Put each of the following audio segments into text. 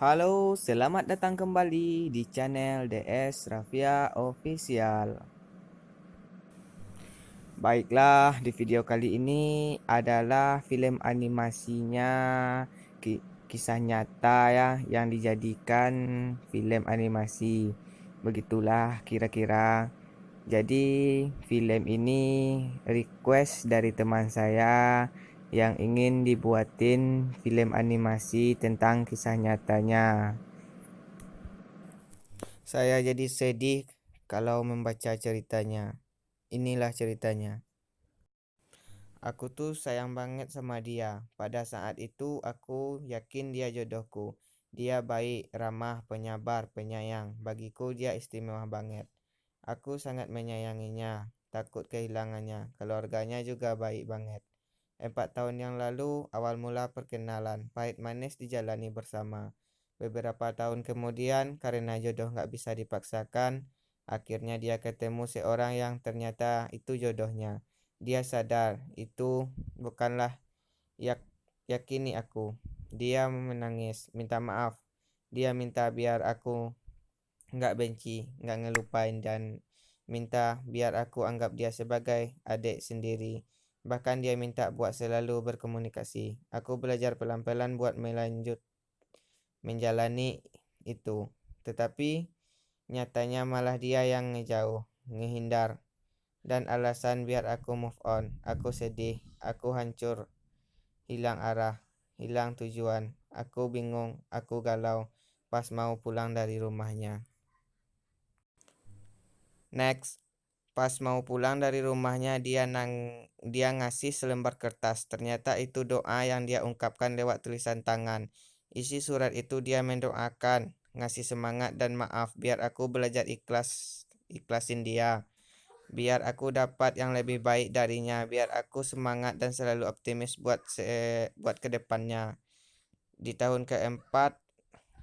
Halo, selamat datang kembali di channel DS Rafia Official. Baiklah, di video kali ini adalah film animasinya kisah nyata ya yang dijadikan film animasi. Begitulah kira-kira. Jadi film ini request dari teman saya yang ingin dibuatin film animasi tentang kisah nyatanya. Saya jadi sedih kalau membaca ceritanya. Inilah ceritanya. Aku tuh sayang banget sama dia. Pada saat itu aku yakin dia jodohku. Dia baik, ramah, penyabar, penyayang. Bagiku dia istimewa banget. Aku sangat menyayanginya, takut kehilangannya. Keluarganya juga baik banget. 4 tahun yang lalu, awal mula perkenalan, pahit manis dijalani bersama. Beberapa tahun kemudian, karena jodoh gak bisa dipaksakan, akhirnya dia ketemu seorang yang ternyata itu jodohnya. Dia sadar itu bukanlah yak yakini aku. Dia menangis, minta maaf. Dia minta biar aku gak benci, gak ngelupain, dan minta biar aku anggap dia sebagai adik sendiri. Bahkan dia minta buat selalu berkomunikasi. Aku belajar pelan-pelan buat menjalani itu. Tetapi nyatanya malah dia yang ngejauh, ngehindar, dan alasan biar aku move on. Aku sedih, aku hancur, hilang arah, hilang tujuan. Aku bingung, aku galau pas mau pulang dari rumahnya. Next. Pas mau pulang dari rumahnya dia ngasih selembar kertas. Ternyata itu doa yang dia ungkapkan lewat tulisan tangan. Isi surat itu dia mendoakan, ngasih semangat dan maaf biar aku belajar ikhlasin dia. Biar aku dapat yang lebih baik darinya, biar aku semangat dan selalu optimis buat kedepannya. Di tahun keempat,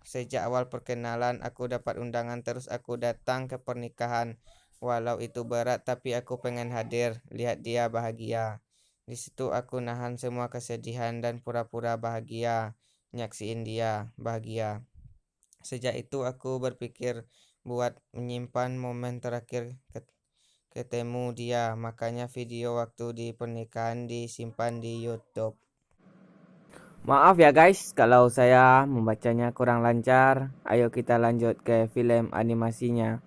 sejak awal perkenalan, aku dapat undangan terus aku datang ke pernikahan. Walau itu berat, tapi aku pengen hadir, lihat dia bahagia. Di situ aku nahan semua kesedihan dan pura-pura bahagia, nyaksiin dia bahagia. Sejak itu aku berpikir buat menyimpan momen terakhir ketemu dia. Makanya video waktu di pernikahan disimpan di YouTube. Maaf ya guys kalau saya membacanya kurang lancar. Ayo kita lanjut ke film animasinya.